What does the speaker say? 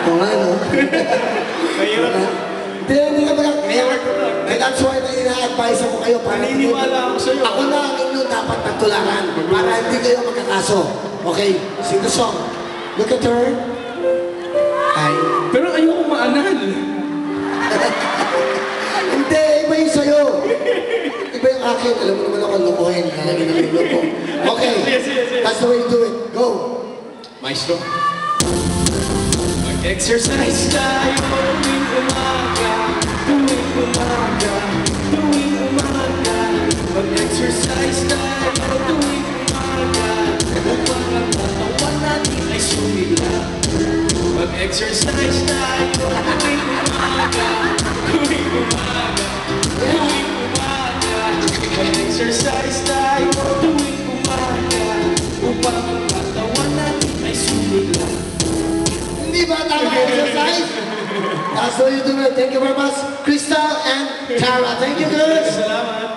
Oo nga, no? Mahirap. Hindi ka mahirap. And that's why ina-advise ako kayo. Naniniwala ako sa'yo. Ako na ang inyong dapat pagtularan para hindi kayo magkakaso. Okay? Sing the song. Look at her. Ay. Pero ayoko maanal. Hindi, iba yung sa'yo. Iba yung akin. Alam mo naman ako, lukuhin. Lagi na yung luko. Okay. Yes. That's the way you do it. Go. Maestro. Mag-exercise tayo tuwing umaga. Tuwing umaga. Tuwing umaga. Mag-exercise tayo tuwing umaga. Upang ang katawan natin ay sumila. Mag-exercise tayo tuwing umaga. Tuwing umaga. Tuwing umaga. Mag-exercise tayo tuwing umaga. Upang ang katawan natin ay sumila. Hindi ba tama exercise? That's the way you do it. Thank you very much, Krista and Tara. Thank you, girls. Salamat.